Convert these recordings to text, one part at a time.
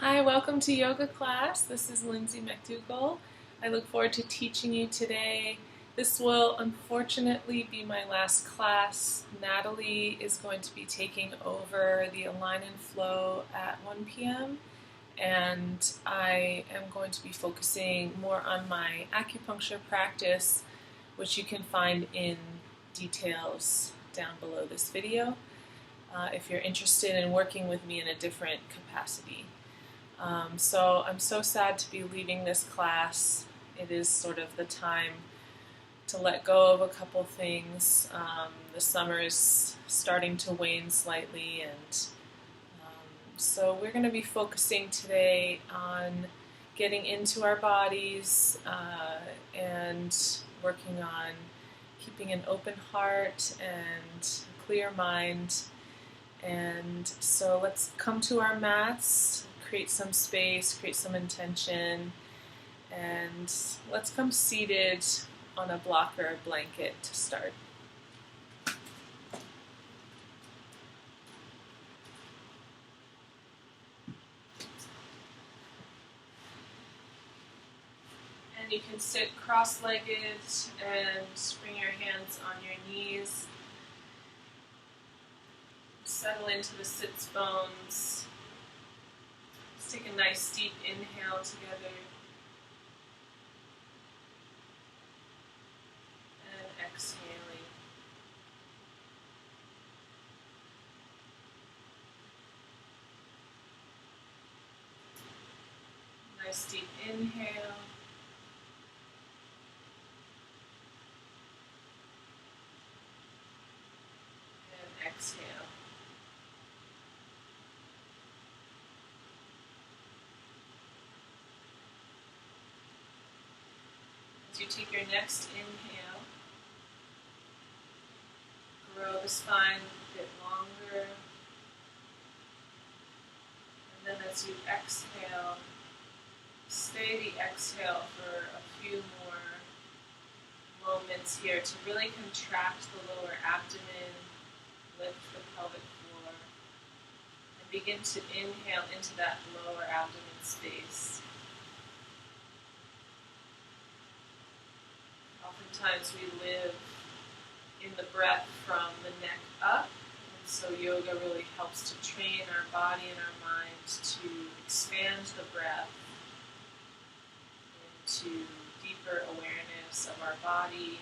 Hi, welcome to yoga class. This is Lindsay McDougall. I look forward to teaching you today. This will unfortunately be my last class. Natalie is going to be taking over the Align and Flow at 1 p.m. and I am going to be focusing more on my acupuncture practice, which you can find in details down below this video if you're interested in working with me in a different capacity. So I'm so sad to be leaving this class. It is sort of the time to let go of a couple things. The summer is starting to wane slightly, and so we're going to be focusing today on getting into our bodies and working on keeping an open heart and a clear mind. And so let's come to our mats. Create some space, create some intention, and let's come seated on a block or a blanket to start. And you can sit cross-legged and bring your hands on your knees. Settle into the sits bones. Take a nice deep inhale together and exhaling. Nice deep inhale and exhale. As you take your next inhale, grow the spine a bit longer. And then as you exhale, stay the exhale for a few more moments here to really contract the lower abdomen, lift the pelvic floor, and begin to inhale into that lower abdomen space. Oftentimes we live in the breath from the neck up, and so yoga really helps to train our body and our mind to expand the breath into deeper awareness of our body.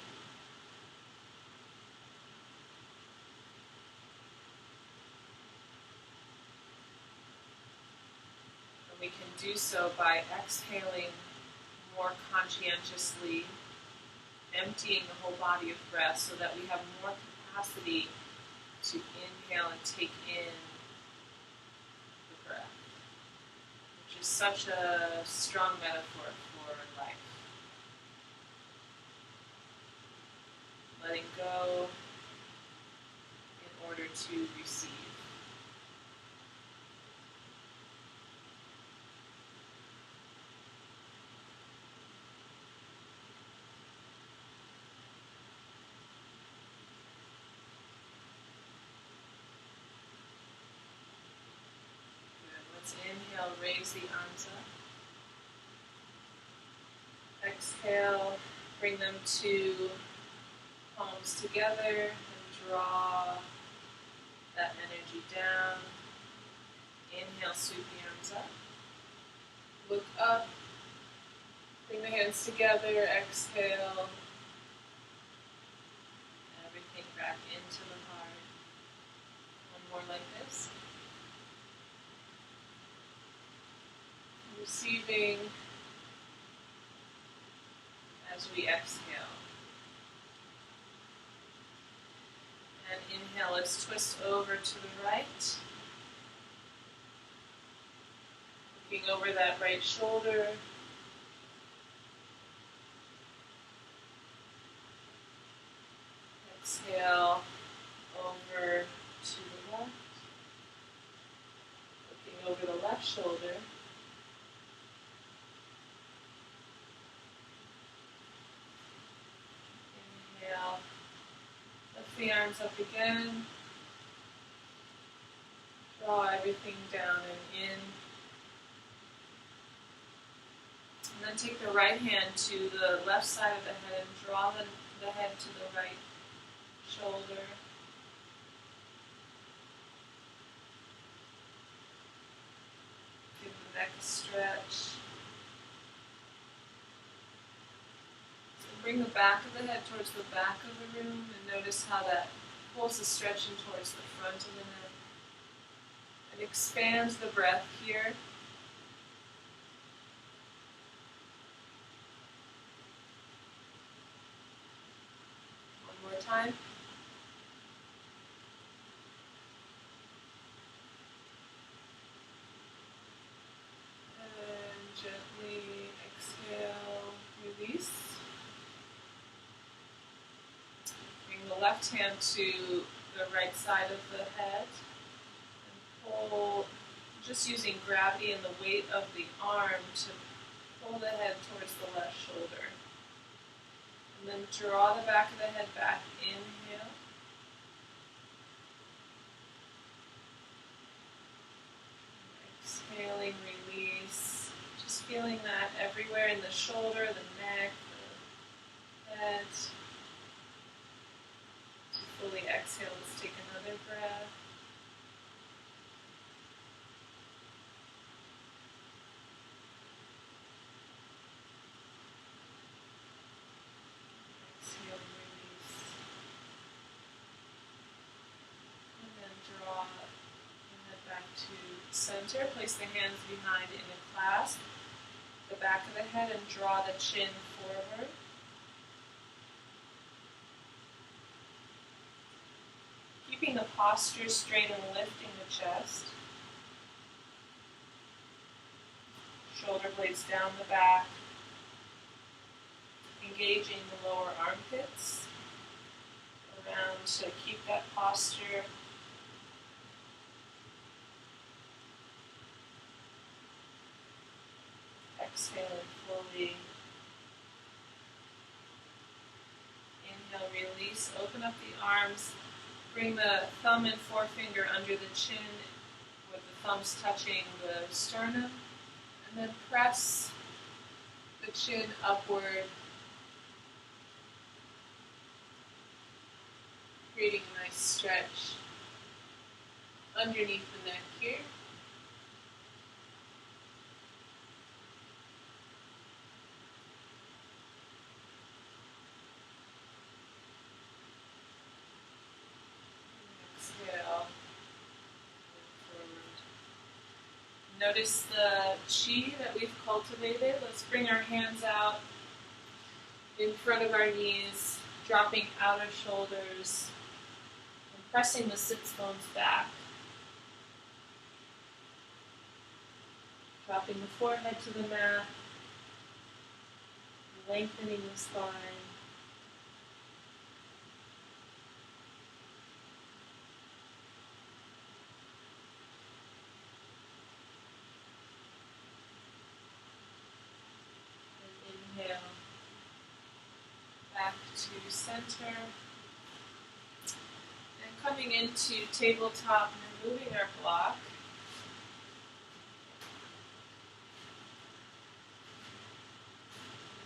And we can do so by exhaling more conscientiously, emptying the whole body of breath so that we have more capacity to inhale and take in the breath, which is such a strong metaphor for life. Letting go in order to receive. Inhale, raise the arms up. Exhale, bring them to palms together and draw that energy down. Inhale, sweep the arms up. Look up, bring the hands together, exhale. Everything back into the heart. One more like this. Receiving as we exhale. And inhale, let's twist over to the right. Looking over that right shoulder. Exhale over to the left. Looking over the left shoulder. Lift the arms up again. Draw everything down and in. then take the right hand to the left side of the head and draw the head to the right shoulder. Give the neck a stretch. So bring the back of the head towards the back of the room and notice how that pulls the stretching towards the front of the neck. And expands the breath here. One more time. And gently exhale, release. Bring the left hand to the right side of the head and pull, just using gravity and the weight of the arm to pull the head towards the left shoulder. And then draw the back of the head back. Inhale. Exhaling, release. Just feeling that everywhere in the shoulder, the neck, the head. To fully exhale, let's take another breath. Exhale, release. And then draw the head back to center. Place the hands behind in a clasp. The back of the head and draw the chin forward. Keeping the posture straight and lifting the chest. Shoulder blades down the back. Engaging the lower armpits. Around to keep that posture. Exhale fully. Inhale, release. Open up the arms. Bring the thumb and forefinger under the chin with the thumbs touching the sternum. And then press the chin upward, creating a nice stretch underneath the neck here. Notice the chi that we've cultivated. Let's bring our hands out in front of our knees, dropping outer shoulders, and pressing the sits bones back. Dropping the forehead to the mat, lengthening the spine. Inhale, back to center, and coming into tabletop and removing our block.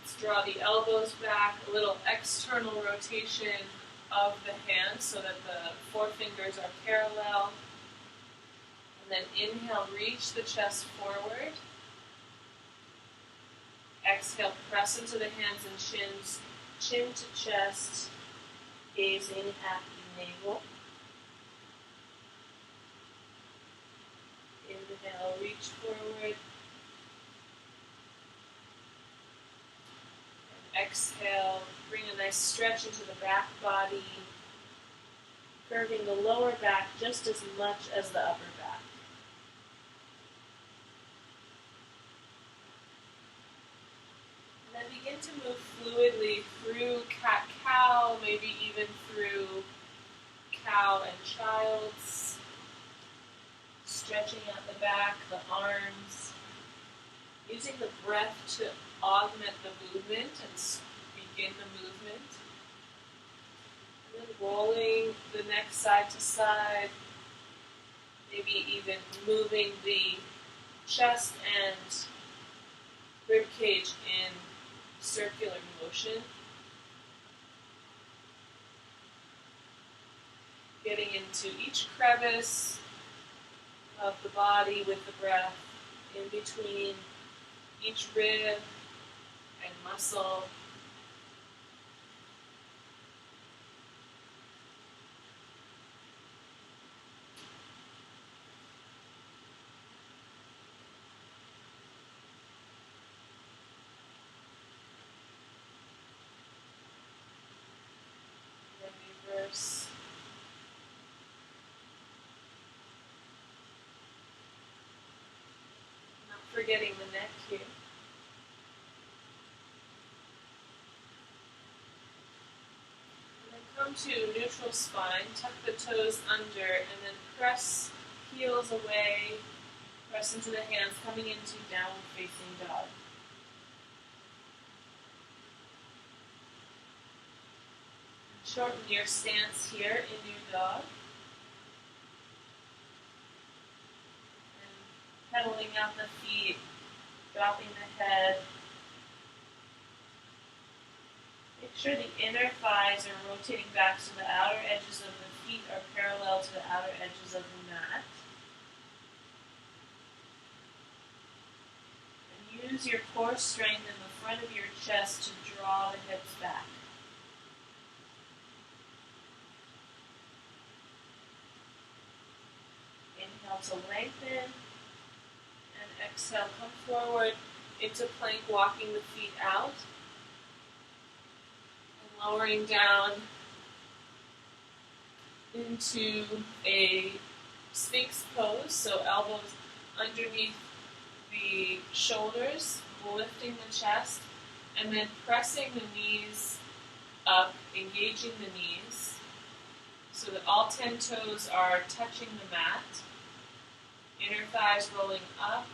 Let's draw the elbows back, a little external rotation of the hands so that the forefingers are parallel. And then inhale, reach the chest forward. Exhale, press into the hands and shins, chin to chest, gazing at the navel. Inhale, reach forward. And exhale, bring a nice stretch into the back body, curving the lower back just as much as the upper back. And then begin to move fluidly through cat-cow, maybe even through cow and child's, stretching at the back, the arms, using the breath to augment the movement and begin the movement. And then rolling the neck side to side, maybe even moving the chest and rib cage in circular motion. Getting into each crevice of the body with the breath, in between each rib and muscle. Then reverse. Not forgetting the neck here. Come to neutral spine, tuck the toes under, and then press heels away, press into the hands, coming into downward facing dog. Shorten your stance here in your dog. And pedaling out the feet, dropping the head. Make sure the inner thighs are rotating back so the outer edges of the feet are parallel to the outer edges of the mat. And use your core strength in the front of your chest to draw the hips back. Inhale to lengthen, and exhale, come forward into plank, walking the feet out. Lowering down into a Sphinx pose, so elbows underneath the shoulders, lifting the chest, and then pressing the knees up, engaging the knees, so that all 10 toes are touching the mat, inner thighs rolling up,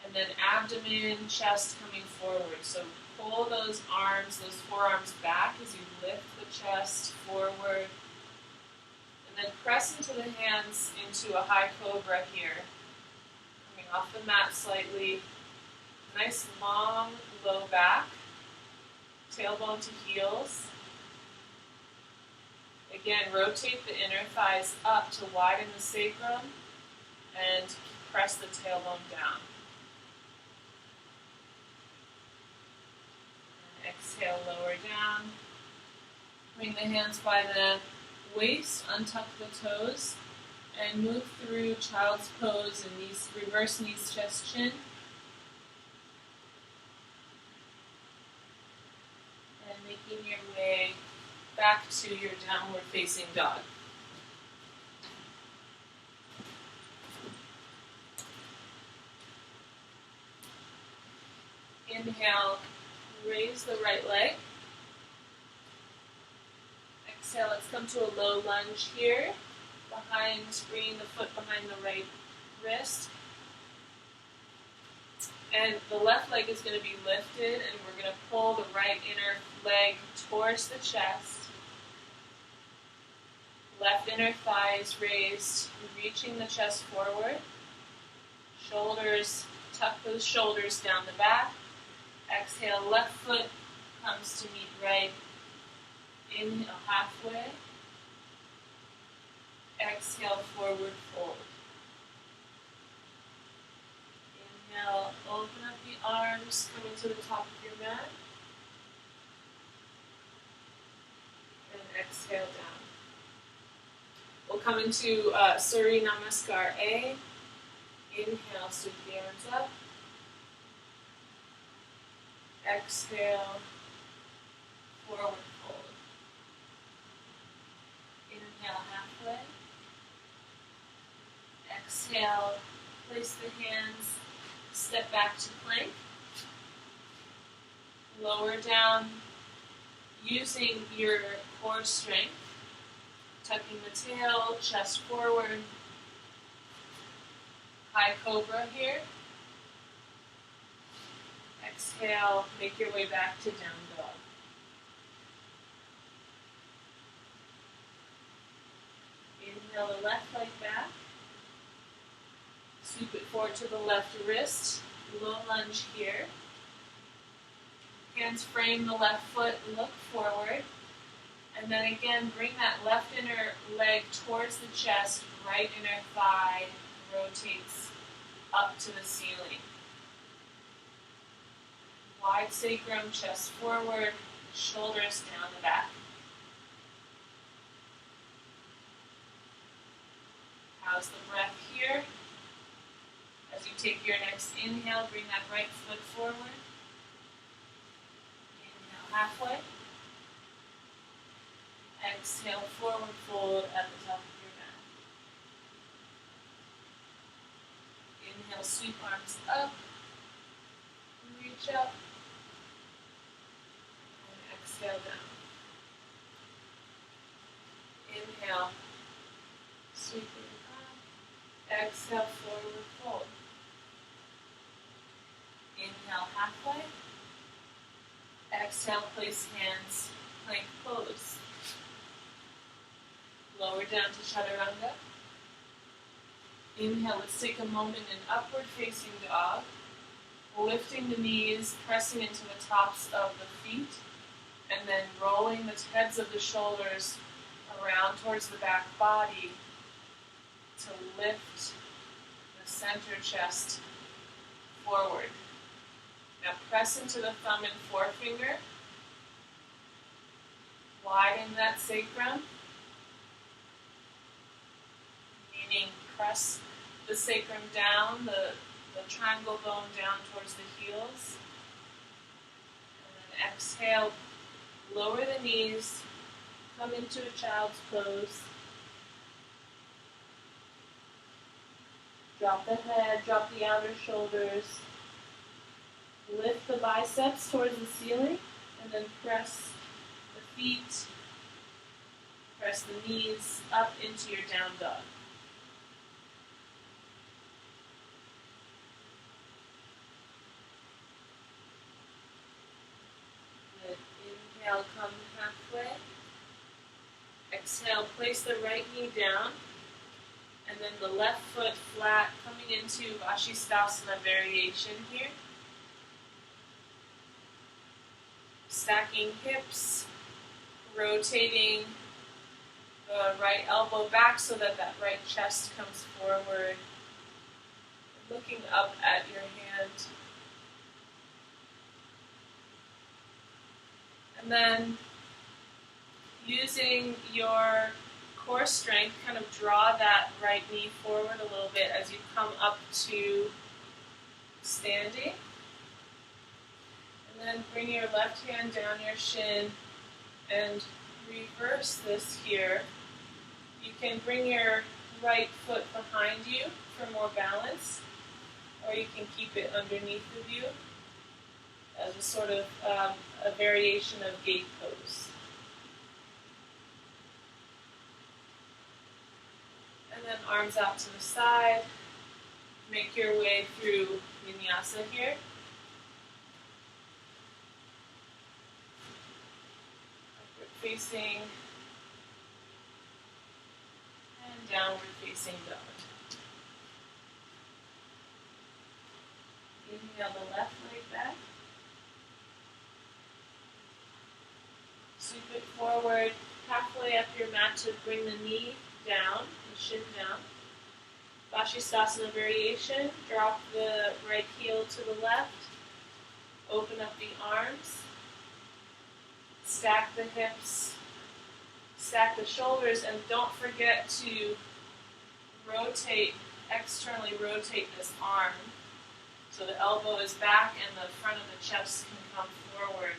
and then abdomen, chest coming forward. So pull those arms, those forearms back as you lift the chest forward. And then press into the hands into a high cobra here. Coming off the mat slightly. Nice long low back. Tailbone to heels. Again, rotate the inner thighs up to widen the sacrum and press the tailbone down. Exhale, lower down. Bring the hands by the waist, untuck the toes, and move through child's pose and knees, reverse knees, chest, chin. And making your way back to your downward facing dog. Inhale. Raise the right leg. Exhale, let's come to a low lunge here. Bringing the foot behind the right wrist. And the left leg is going to be lifted, and we're going to pull the right inner leg towards the chest. Left inner thigh is raised, reaching the chest forward. Shoulders, tuck those shoulders down the back. Exhale, left foot comes to meet right. Inhale, halfway. Exhale, forward fold. Inhale, open up the arms, coming to the top of your mat. And exhale down. We'll come into Surya Namaskar A. Inhale, sweep the arms up. Exhale, forward fold. Inhale, halfway. Exhale, place the hands, step back to plank. Lower down, using your core strength. Tucking the tail, chest forward. High cobra here. Exhale, make your way back to down dog. Inhale the left leg back. Sweep it forward to the left wrist. Low lunge here. Hands frame the left foot, look forward. And then again, bring that left inner leg towards the chest, right inner thigh rotates up to the ceiling. Wide sacrum, chest forward, shoulders down the back. How's the breath here? As you take your next inhale, bring that right foot forward. Inhale halfway. Exhale, forward fold at the top of your mat. Inhale, sweep arms up. Reach up. And exhale down. Inhale, sweep it up. Exhale, forward fold. Inhale, halfway. Exhale, place hands, plank pose. Lower down to chaturanga. Inhale, let's take a moment in upward facing dog. Lifting the knees, pressing into the tops of the feet, and then rolling the heads of the shoulders around towards the back body to lift the center chest forward. Now press into the thumb and forefinger. Widen that sacrum. Meaning press the sacrum down, the triangle bone down towards the heels. And then exhale, lower the knees, come into a child's pose. Drop the head, drop the outer shoulders. Lift the biceps towards the ceiling, and then press the feet, press the knees up into your down dog. Inhale, come halfway. Exhale, place the right knee down, and then the left foot flat, coming into Vashisthasana variation here. Stacking hips, rotating the right elbow back so that that right chest comes forward. Looking up at your hand. And then using your core strength, kind of draw that right knee forward a little bit as you come up to standing. And then bring your left hand down your shin and reverse this here. You can bring your right foot behind you for more balance, or you can keep it underneath of you as a sort of a variation of gate pose. And then arms out to the side. Make your way through vinyasa here. Upward facing and downward facing dog. Inhale the left leg back. Sweep it forward, halfway up your mat to bring the knee down, the shin down. Vashisthasana variation, drop the right heel to the left, open up the arms, stack the hips, stack the shoulders, and don't forget to rotate, externally rotate this arm so the elbow is back and the front of the chest can come forward.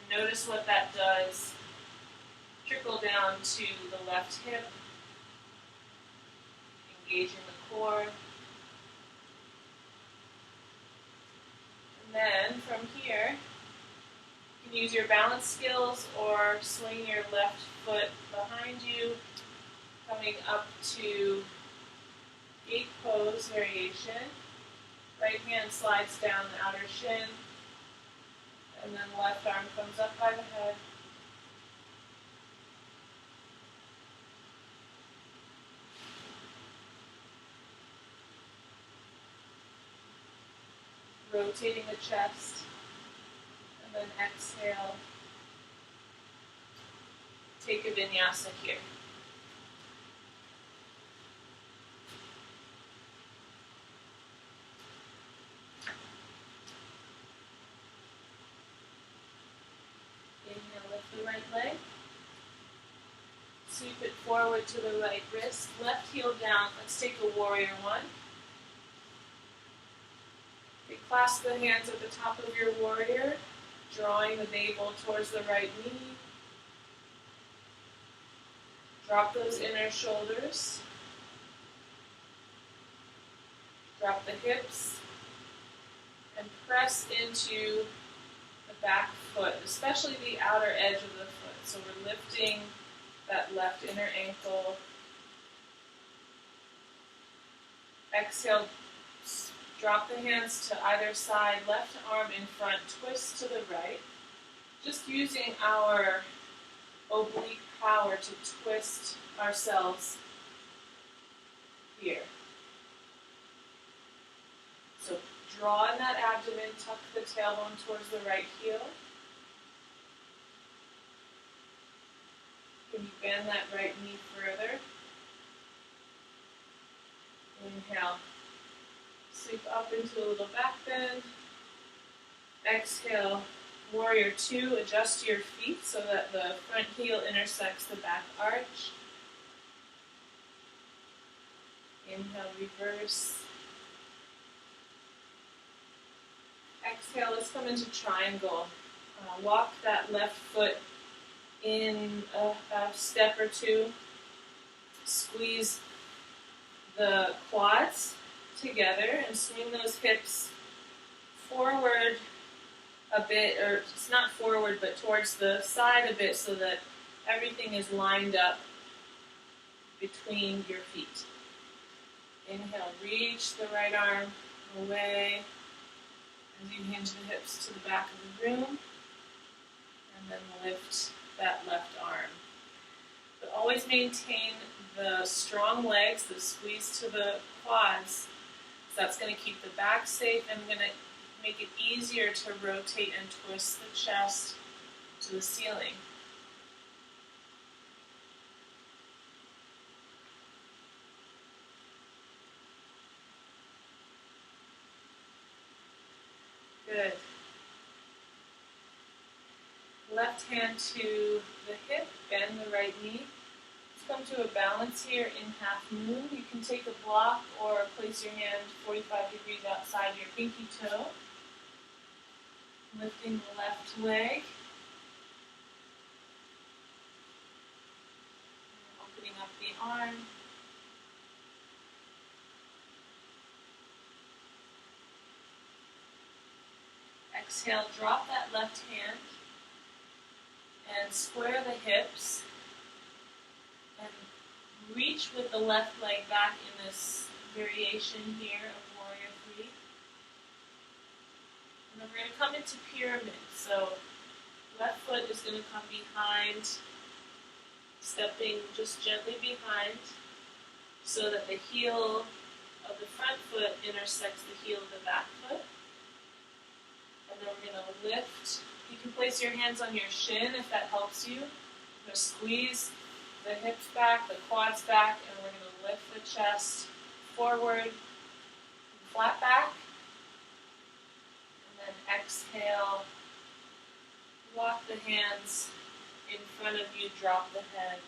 Notice what that does. Trickle down to the left hip, engaging the core. And then from here, you can use your balance skills or swing your left foot behind you, coming up to gate pose variation. Right hand slides down the outer shin. And then left arm comes up by the head. Rotating the chest. Then exhale. Take a vinyasa here. Inhale, lift the right leg. Sweep it forward to the right wrist. Left heel down. Let's take a warrior one. Okay, clasp the hands at the top of your warrior, drawing the navel towards the right knee. Drop those inner shoulders. Drop the hips. And press into the back foot, especially the outer edge of the foot. So we're lifting that left inner ankle. Exhale, drop the hands to either side, left arm in front, twist to the right. Just using our oblique power to twist ourselves here. So draw in that abdomen, tuck the tailbone towards the right heel. Can you bend that right knee further? Inhale. Sweep up into a little back bend. Exhale. Warrior two. Adjust your feet so that the front heel intersects the back arch. Inhale, reverse. Exhale, let's come into triangle. Walk that left foot in a step or two. Squeeze the quads together and swing those hips forward a bit, or it's not forward, but towards the side a bit so that everything is lined up between your feet. Inhale, reach the right arm away as you hinge the hips to the back of the room, and then lift that left arm. But always maintain the strong legs, the squeeze to the quads. So that's going to keep the back safe and going to make it easier to rotate and twist the chest to the ceiling. Good. Left hand to the hip, bend the right knee. Let's come to a balance here in half moon. You can take a block or place your hand 45 degrees outside your pinky toe. Lifting the left leg. Opening up the arm. Exhale, drop that left hand and square the hips and reach with the left leg back in this variation here of warrior three. And then we're going to come into pyramid. So left foot is going to come behind, stepping just gently behind so that the heel of the front foot intersects the heel of the back foot. And then we're going to lift. You can place your hands on your shin if that helps you. We're going to squeeze the hips back, the quads back, and we're going to lift the chest forward, flat back. And then exhale. Walk the hands in front of you, drop the head.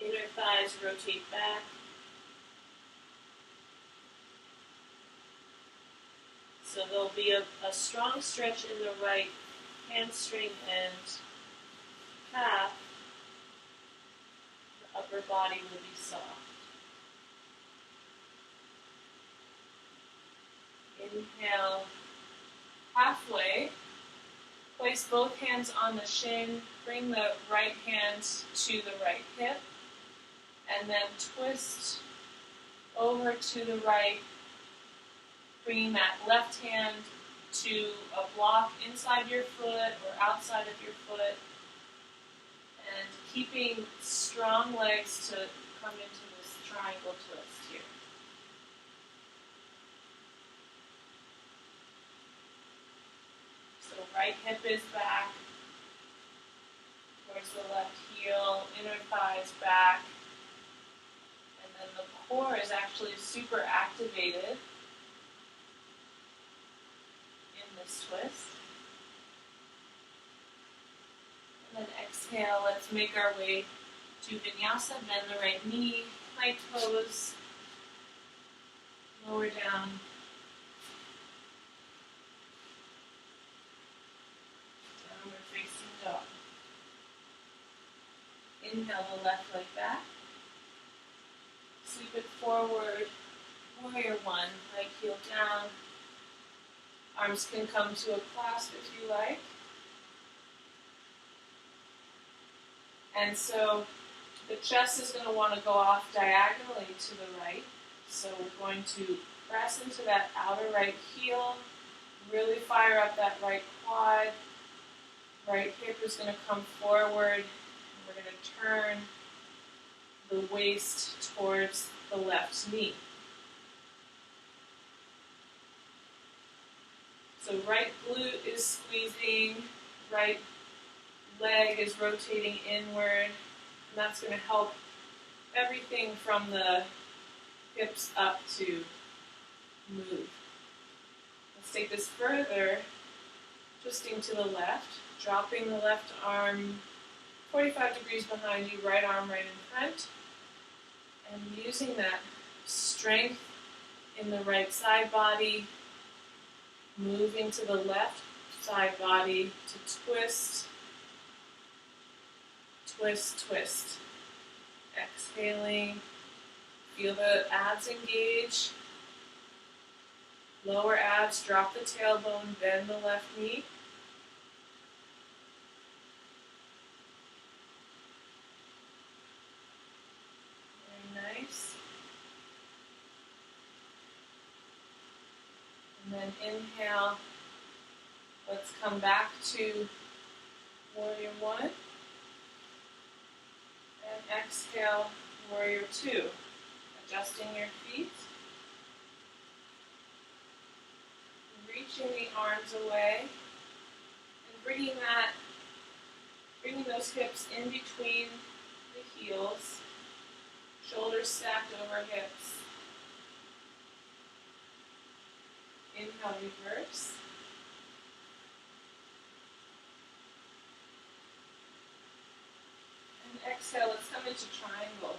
Inner thighs rotate back. So there'll be a strong stretch in the right hamstring and calf. The upper body will be soft. Inhale, halfway. Place both hands on the shin. Bring the right hand to the right hip. And then twist over to the right. Bringing that left hand to a block inside your foot or outside of your foot. And keeping strong legs to come into this triangle twist here. right hip is back towards the left heel, inner thigh is back, and then the core is actually super activated in this twist. And then exhale, let's make our way to vinyasa. Bend the right knee, my toes, lower down. Downward facing dog. Inhale the left leg back. Sweep it forward. Warrior one, right heel down. Arms can come to a clasp if you like. And so the chest is going to want to go off diagonally to the right. So we're going to press into that outer right heel, really fire up that right quad. Right hip is going to come forward. And we're going to turn the waist towards the left knee. So right glute is squeezing, right leg is rotating inward, and that's going to help everything from the hips up to move. Let's take this further, twisting to the left, dropping the left arm 45 degrees behind you, right arm right in front, and using that strength in the right side body, moving to the left side body to twist, twist, twist. Exhaling, feel the abs engage. Lower abs, drop the tailbone, bend the left knee. Very nice. And then inhale. Let's come back to warrior one. And exhale, warrior two. Adjusting your feet. Reaching the arms away. And bringing those hips in between the heels. Shoulders stacked over hips. Inhale, reverse. And exhale, let's come into triangle.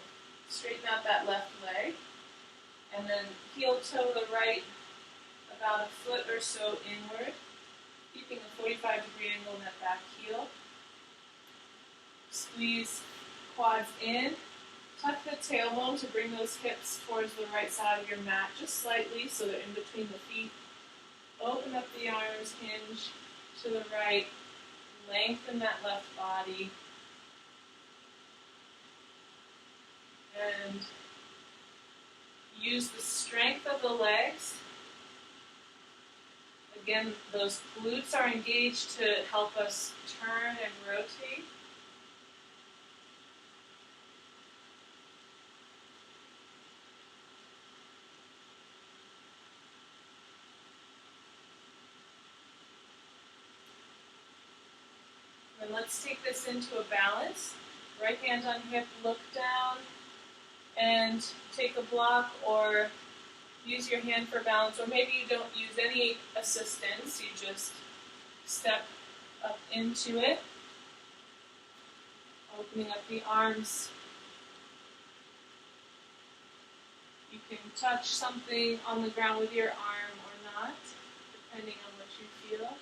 Straighten out that left leg. And then heel toe the right about a foot or so inward. Keeping a 45-degree angle in that back heel. Squeeze quads in. Tuck the tailbone to bring those hips towards the right side of your mat just slightly so they're in between the feet. Open up the arms, hinge to the right. Lengthen that left body. And use the strength of the legs. Again, those glutes are engaged to help us turn and rotate. And let's take this into a balance. Right hand on hip, look down, and take a block or use your hand for balance, or maybe you don't use any assistance, you just step up into it, opening up the arms. You can touch something on the ground with your arm or not, depending on what you feel.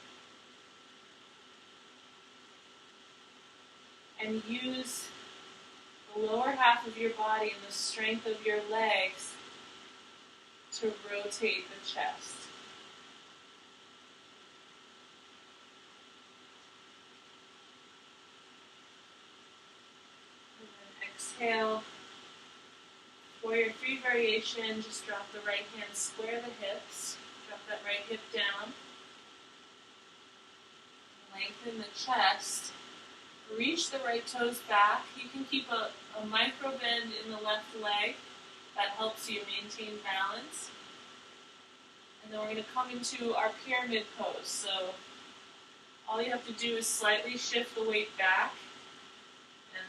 And use the lower half of your body and the strength of your legs to rotate the chest. And then exhale. Warrior three variation, just drop the right hand, square the hips, drop that right hip down. Lengthen the chest. Reach the right toes back. You can keep a micro bend in the left leg. That helps you maintain balance. And then we're going to come into our pyramid pose. So All you have to do is slightly shift the weight back and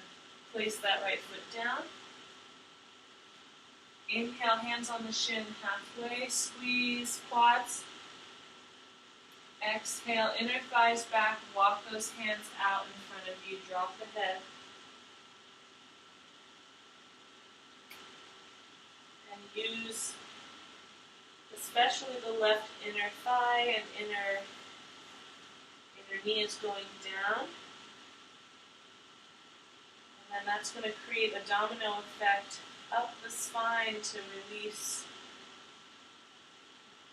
place that right foot down. Inhale, hands on the shin halfway, squeeze quads. Exhale, inner thighs back, walk those hands out in front of you, drop the head. And use especially the left inner thigh and inner knee is going down. And then that's going to create a domino effect up the spine to release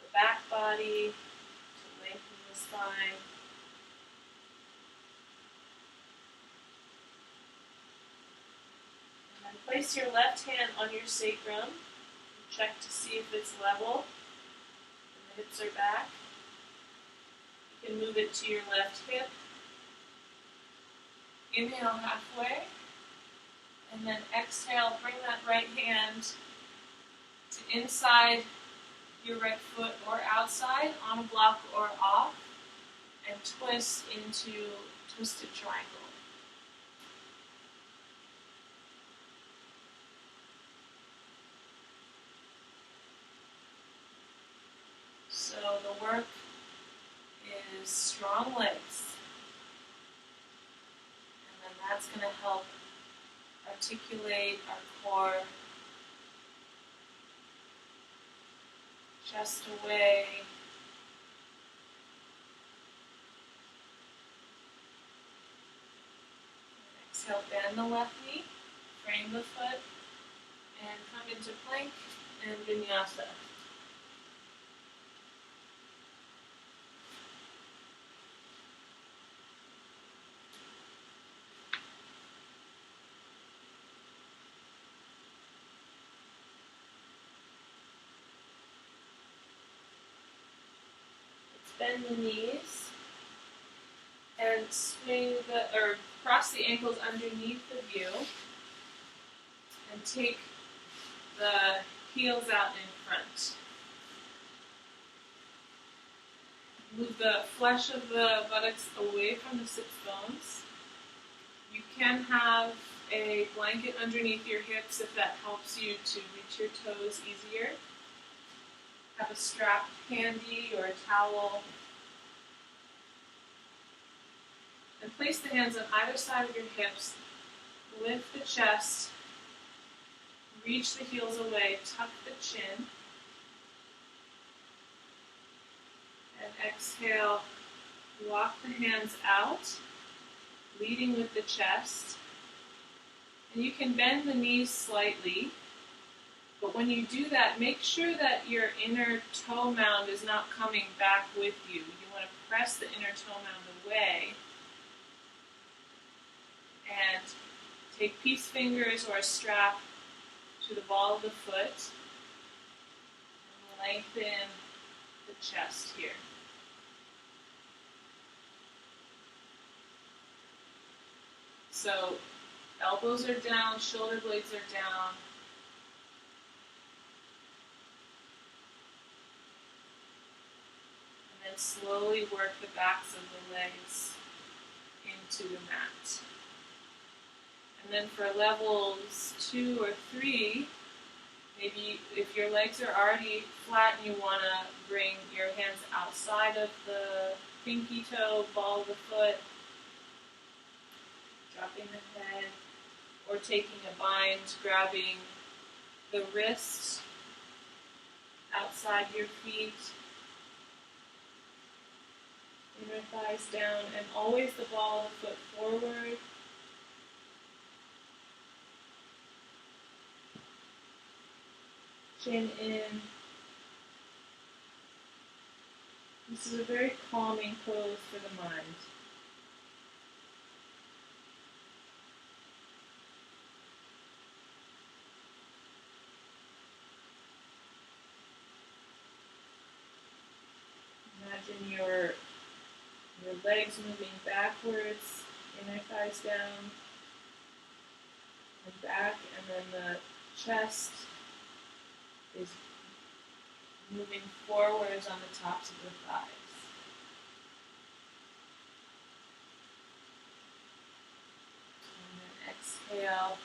the back body, to lengthen the spine. And then place your left hand on your sacrum. Check to see if it's level and the hips are back. You can move it to your left hip. Inhale halfway. And then exhale, bring that right hand to inside your right foot or outside, on a block or off, and twist into twisted triangle. So the work is strong legs. And then that's going to help articulate our core, chest away. Exhale, bend the left knee, frame the foot, and come into plank and vinyasa. Bend the knees and cross the ankles underneath the view and take the heels out in front. Move the flesh of the buttocks away from the sits bones. You can have a blanket underneath your hips if that helps you to reach your toes easier. Have a strap handy or a towel. And place the hands on either side of your hips. Lift the chest. Reach the heels away. Tuck the chin. And exhale. Walk the hands out, leading with the chest. And you can bend the knees slightly. But when you do that, make sure that your inner toe mound is not coming back with you. You want to press the inner toe mound away. And take peace fingers or a strap to the ball of the foot. And lengthen the chest here. So elbows are down, shoulder blades are down. And slowly work the backs of the legs into the mat. And then for levels 2 or 3, maybe if your legs are already flat and you want to bring your hands outside of the pinky toe, ball of the foot, dropping the head, or taking a bind, grabbing the wrist outside your feet. Inner thighs down, and always the ball of the foot forward. Chin in. This is a very calming pose for the mind. Imagine your legs moving backwards, inner thighs down, and back, and then the chest is moving forwards on the tops of the thighs. exhale,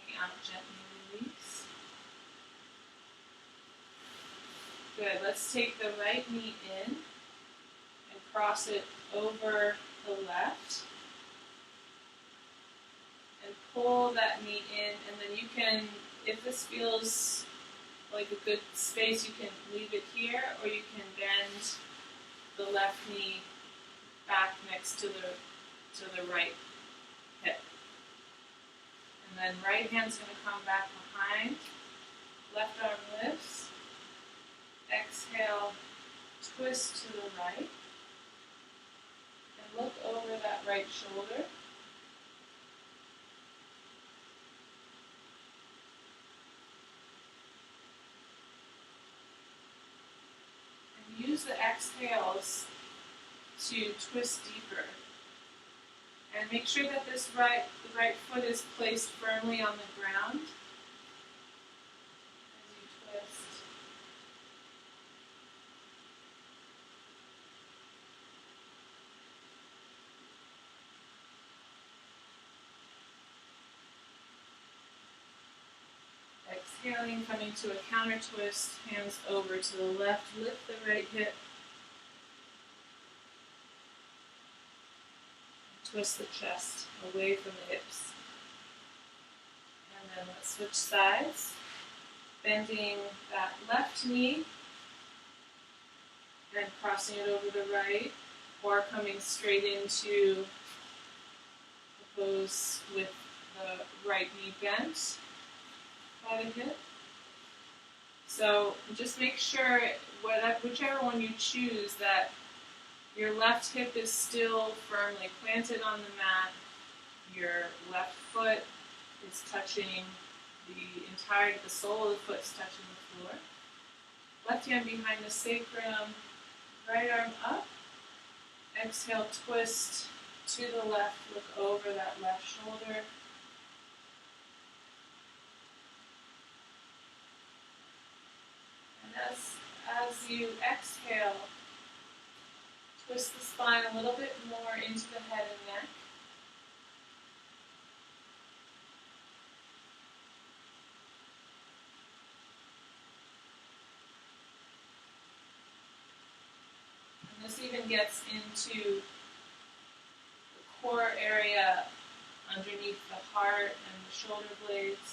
coming out, gently release. Good. Let's take the right knee in and cross it over the left. And pull that knee in, and then you can, if this feels like a good space, you can leave it here, or you can bend the left knee back next to the right hip. And then right hand's going to come back behind, left arm lifts. Exhale, twist to the right, and look over that right shoulder. And use the exhales to twist deeper. And make sure that the right foot is placed firmly on the ground as you twist. Exhaling, coming to a counter twist, hands over to the left, lift the right hip, twist the chest away from the hips. And then let's switch sides, bending that left knee and crossing it over the right, or coming straight into the pose with the right knee bent by the hip. So just make sure, whichever one you choose, that your left hip is still firmly planted on the mat. Your left foot is touching the sole of the foot is touching the floor. Left hand behind the sacrum, right arm up. Exhale, twist to the left, look over that left shoulder. And as you exhale, twist the spine a little bit more into the head and neck. And this even gets into the core area underneath the heart and the shoulder blades.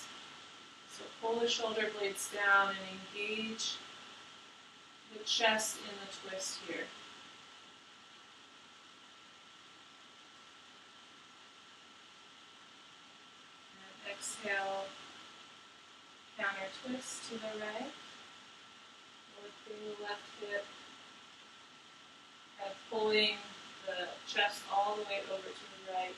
So pull the shoulder blades down and engage the chest in the twist here. And exhale, counter twist to the right, lifting the left hip, and pulling the chest all the way over to the right.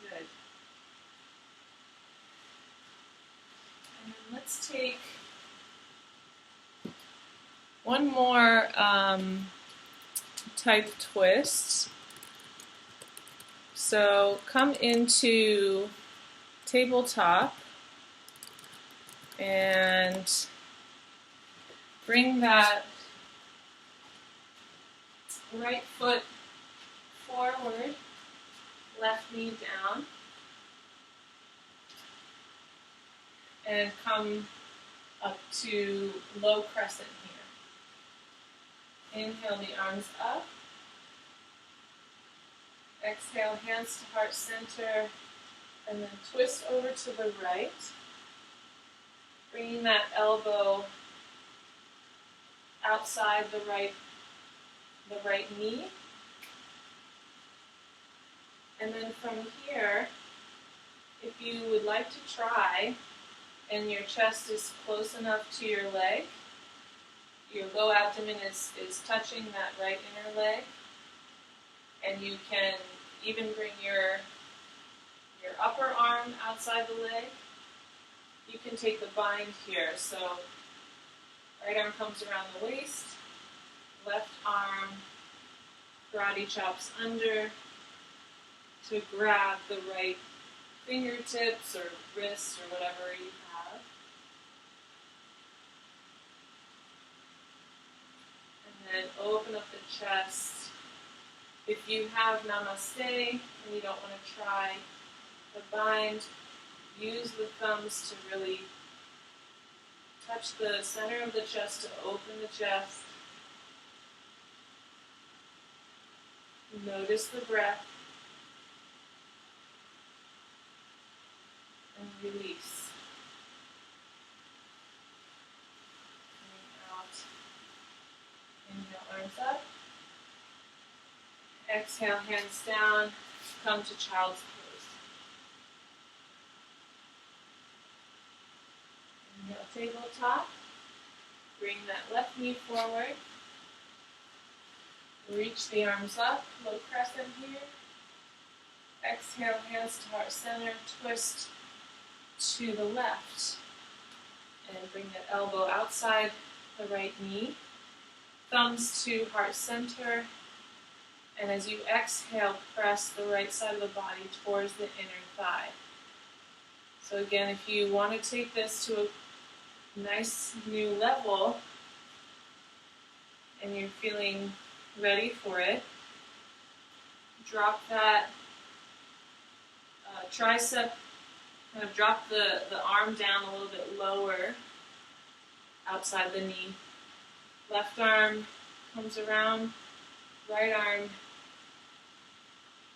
Good. And then let's take one more type twist. So come into tabletop and bring that right foot forward, left knee down, and come up to low crescent here. Inhale the arms up. Exhale, hands to heart center, and then twist over to the right, bringing that elbow outside the right knee. And then from here, if you would like to try, and your chest is close enough to your leg, your low abdomen is touching that right inner leg, and you can even bring your upper arm outside the leg. You can take the bind here. So right arm comes around the waist, left arm karate chops under to grab the right fingertips or wrists or whatever you have. and open up the chest. If you have namaste and you don't want to try the bind, use the thumbs to really touch the center of the chest to open the chest. Notice the breath and release. Coming out. Inhale, arms up. Exhale, hands down. Come to child's pose. Inhale, tabletop. Bring that left knee forward. Reach the arms up, low crescent here. Exhale, hands to heart center, twist to the left. And bring that elbow outside the right knee. Thumbs to heart center. And as you exhale, press the right side of the body towards the inner thigh. So again, if you want to take this to a nice new level, and you're feeling ready for it, drop that tricep, kind of drop the arm down a little bit lower outside the knee. Left arm comes around, right arm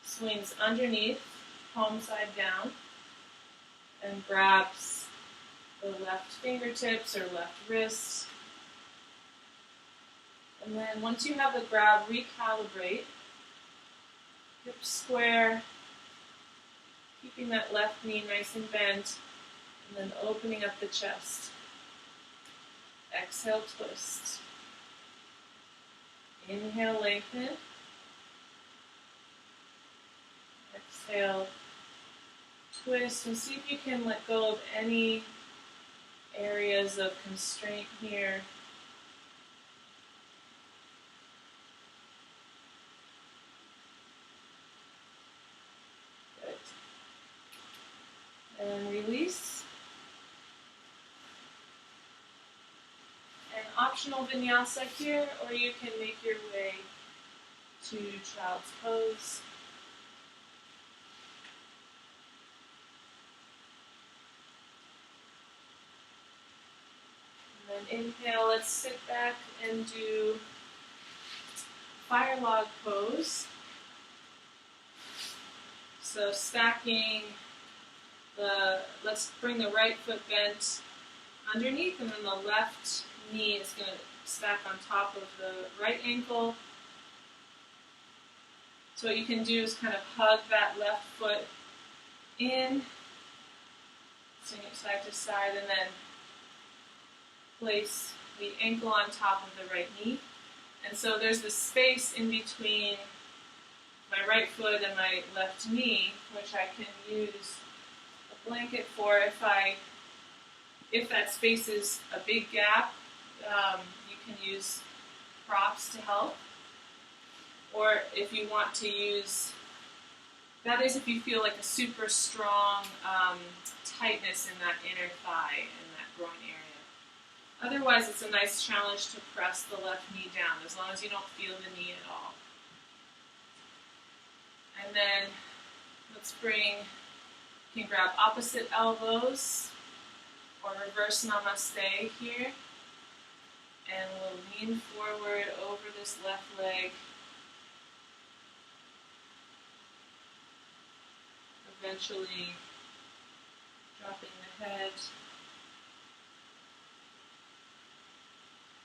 swings underneath, palm side down, and grabs the left fingertips or left wrist. And then once you have the grab, recalibrate. Hips square, keeping that left knee nice and bent, and then opening up the chest. Exhale, twist. Inhale, lengthen. Exhale, twist, and see if you can let go of any areas of constraint here. And release. An optional vinyasa here, or you can make your way to child's pose. And then inhale, let's sit back and do fire log pose. So stacking let's bring the right foot bent underneath, and then the left knee is going to stack on top of the right ankle. So what you can do is kind of hug that left foot in, swing it side to side, and then place the ankle on top of the right knee. And so there's this space in between my right foot and my left knee, which I can use blanket for if that space is a big gap. You can use props to help, or if you want to use, that is if you feel like a super strong tightness in that inner thigh, in that groin area. Otherwise, it's a nice challenge to press the left knee down, as long as you don't feel the knee at all. And then let's bring, you can grab opposite elbows or reverse namaste here. And we'll lean forward over this left leg. Eventually dropping the head.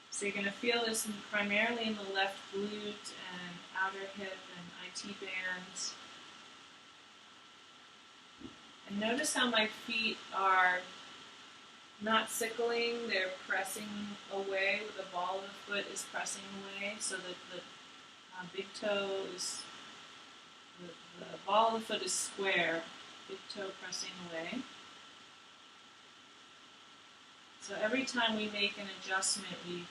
So you're going to feel this primarily in the left glute and outer hip and IT bands. And notice how my feet are not sickling, they're pressing away. The ball of the foot is pressing away, so that the big toe is, the ball of the foot is square, big toe pressing away. So every time we make an adjustment, we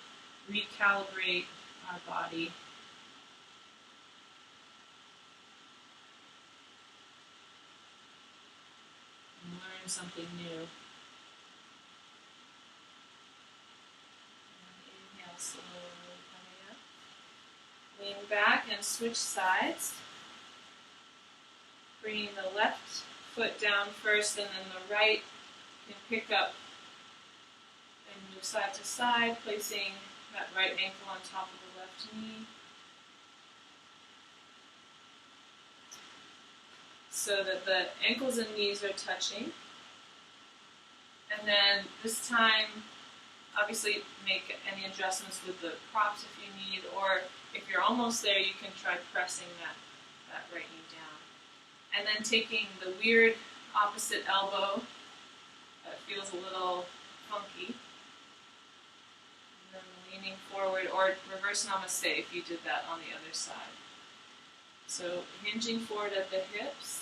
recalibrate our body. And learn something new. Slowly coming up. can switch sides, bringing the left foot down first and then the right can pick up and move side to side, placing that right ankle on top of the left knee. So that the ankles and knees are touching. And then this time, obviously make any adjustments with the props if you need, or if you're almost there, you can try pressing that right knee down. And then taking the weird opposite elbow that feels a little funky, and then leaning forward, or reverse namaste if you did that on the other side. So hinging forward at the hips.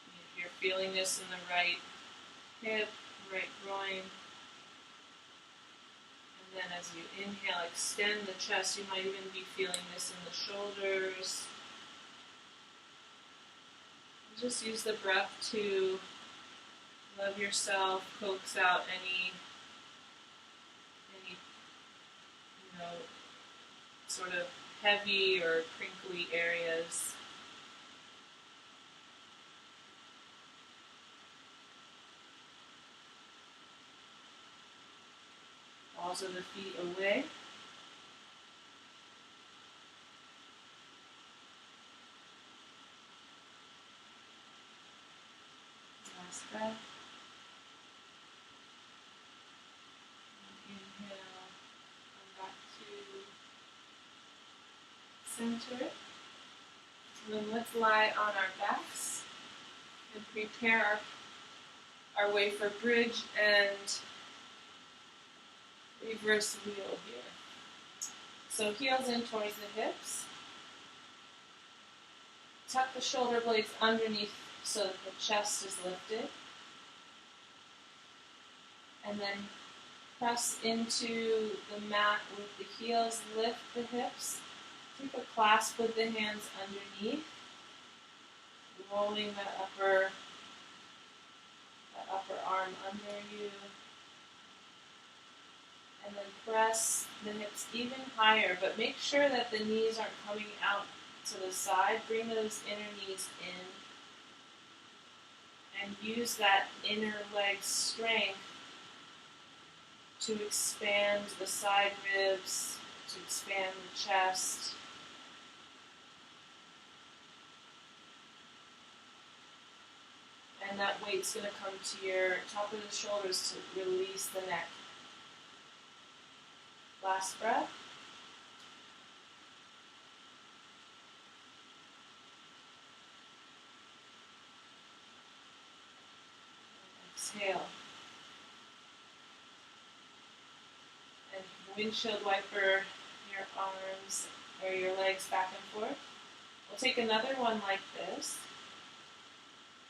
If you're feeling this in the right hip, right groin. And then as you inhale, extend the chest. You might even be feeling this in the shoulders. Just use the breath to love yourself, coax out any sort of heavy or crinkly areas. Balls of the feet away. Last breath. Inhale, come back to center. And then let's lie on our backs and prepare our way for bridge and reverse wheel here. So heels in towards the hips. Tuck the shoulder blades underneath so that the chest is lifted. And then press into the mat with the heels, lift the hips. Keep a clasp with the hands underneath, rolling that upper arm under you. And then press the hips even higher, but make sure that the knees aren't coming out to the side. Bring those inner knees in. And use that inner leg strength to expand the side ribs, to expand the chest. And that weight's going to come to your top of the shoulders to release the neck. Last breath. Exhale. And windshield wiper your arms or your legs back and forth. We'll take another one like this.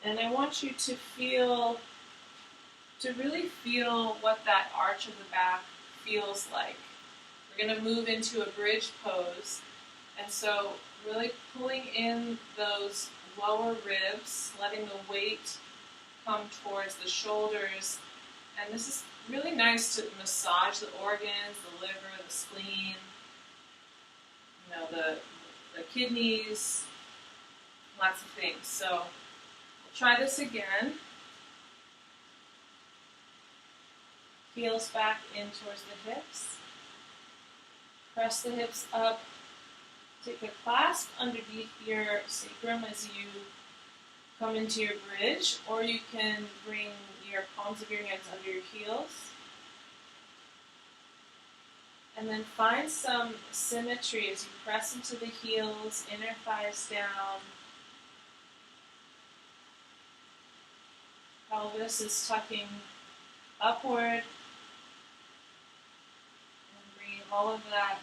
And I want you to really feel what that arch of the back feels like. We're going to move into a bridge pose. And so really pulling in those lower ribs, letting the weight come towards the shoulders. And this is really nice to massage the organs, the liver, the spleen, the kidneys, lots of things. So we'll try this again. Heels back in towards the hips. Press the hips up. Take a clasp underneath your sacrum as you come into your bridge, or you can bring your palms of your hands under your heels. And then find some symmetry as you press into the heels, inner thighs down. Pelvis is tucking upward. All of that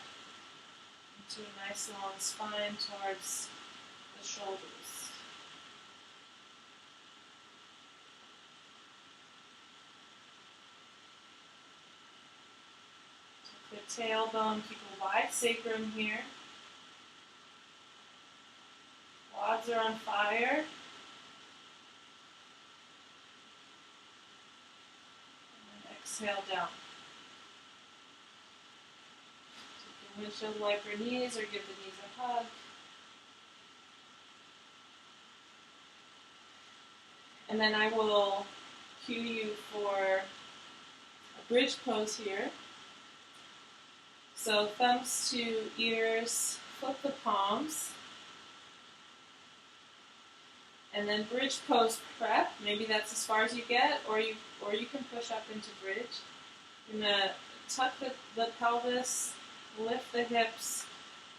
into a nice long spine towards the shoulders. Tuck the tailbone, keep a wide sacrum here. Quads are on fire. And then exhale down. windshield wiper knees or give the knees a hug. And then I will cue you for a bridge pose here. So thumbs to ears, flip the palms. And then bridge pose prep. Maybe that's as far as you get, or you can push up into bridge. You're going to tuck the pelvis, lift the hips,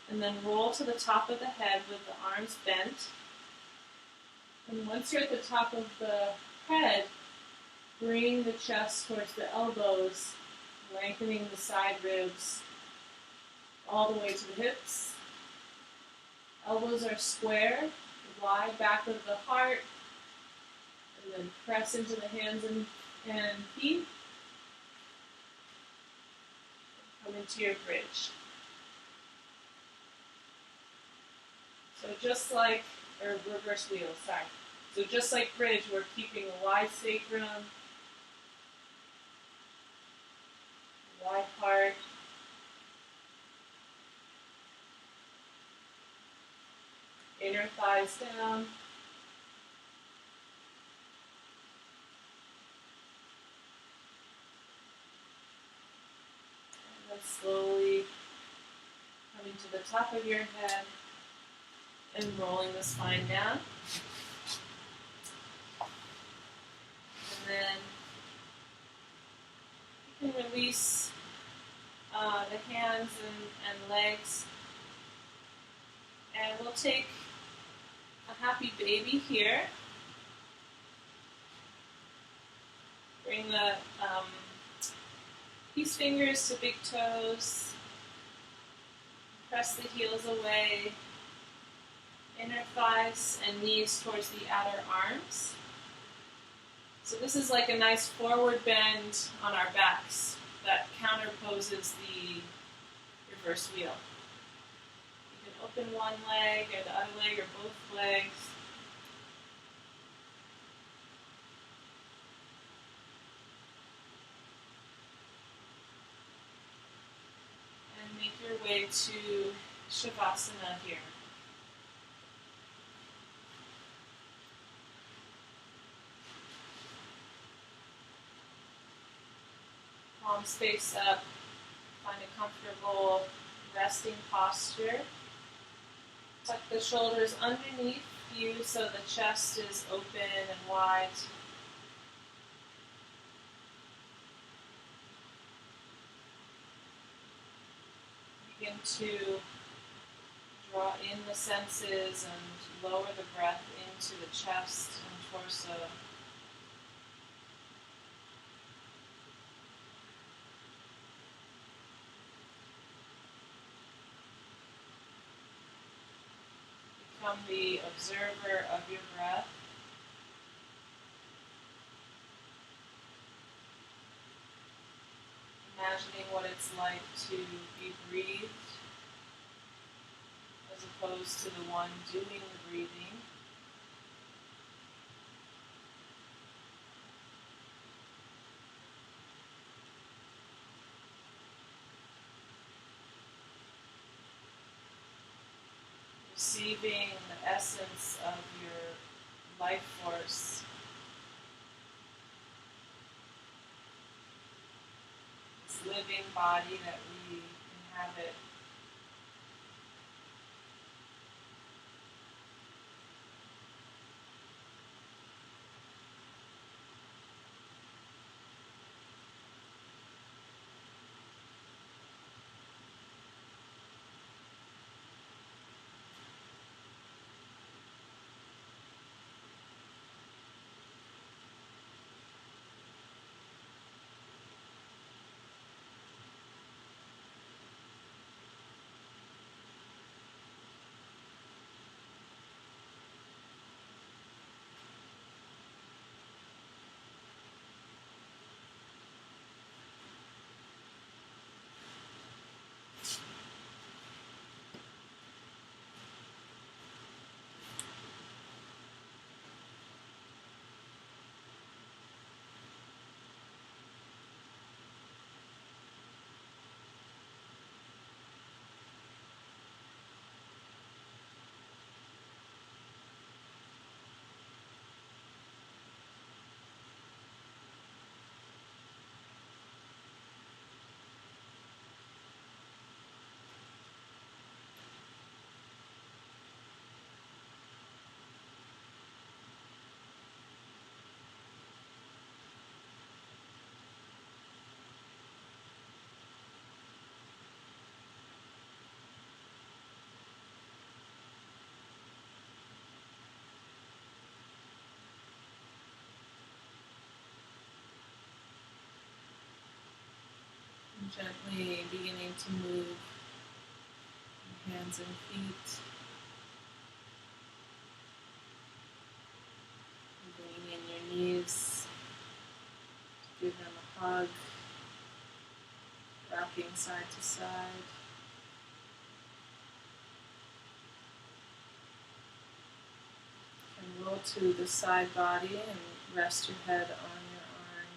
and then roll to the top of the head with the arms bent. And once you're at the top of the head, bring the chest towards the elbows, lengthening the side ribs all the way to the hips. Elbows are square, wide back of the heart, and then press into the hands and feet. Come into your bridge. So just like, or reverse wheel, sorry. So just like bridge, we're keeping a wide sacrum, wide heart, inner thighs down, and then slowly coming to the top of your head and rolling the spine down. And then you can release the hands and legs. And we'll take a happy baby here. Bring the peace fingers to big toes. Press the heels away. Inner thighs and knees towards the outer arms. So this is like a nice forward bend on our backs that counterposes the reverse wheel. You can open one leg or the other leg or both legs. And make your way to Shavasana here. Palms face up, find a comfortable resting posture. Tuck the shoulders underneath you so the chest is open and wide. Begin to draw in the senses and lower the breath into the chest and torso. Become the observer of your breath. Imagining what it's like to be breathed as opposed to the one doing the breathing. Receiving the essence of your life force. This living body that we inhabit. Gently beginning to move your hands and feet. Bringing in your knees. Give them a hug. Rocking side to side. And roll to the side body and rest your head on your arm.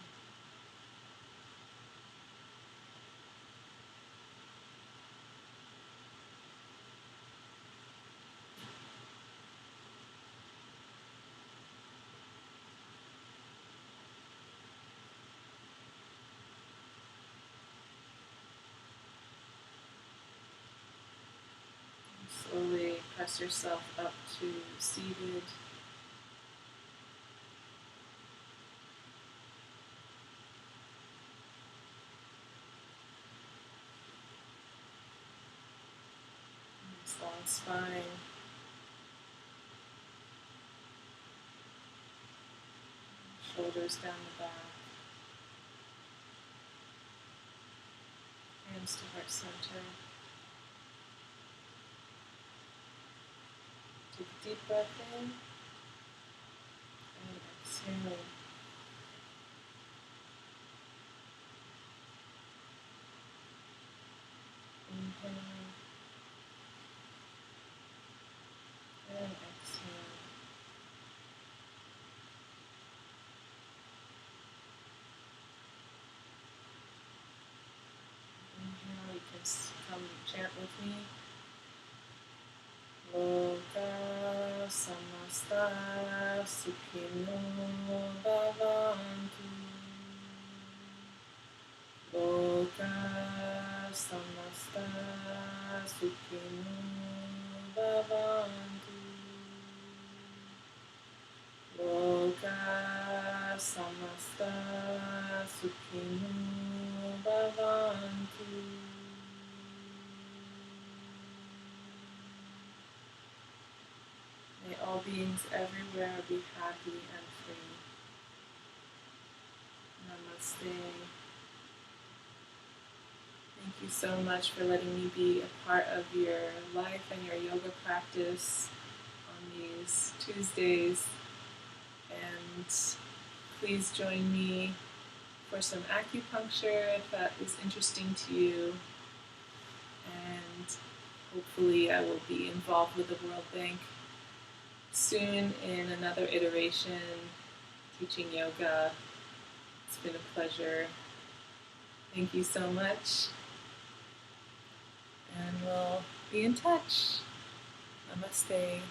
Slowly press yourself up to seated. Nice long spine. Shoulders down the back. Hands to heart center. Take a deep breath in and exhale. Inhale and exhale. Inhale, you can come chant with me. Loka samasta sukhino bhavantu. Loka samasta sukhino bhavantu. Loka samasta sukhino bhavantu. May all beings everywhere be happy and free. Namaste. Thank you so much for letting me be a part of your life and your yoga practice on these Tuesdays. And please join me for some acupuncture if that is interesting to you. And hopefully I will be involved with the World Bank soon in another iteration, teaching yoga. It's been a pleasure. Thank you so much. And we'll be in touch. Namaste.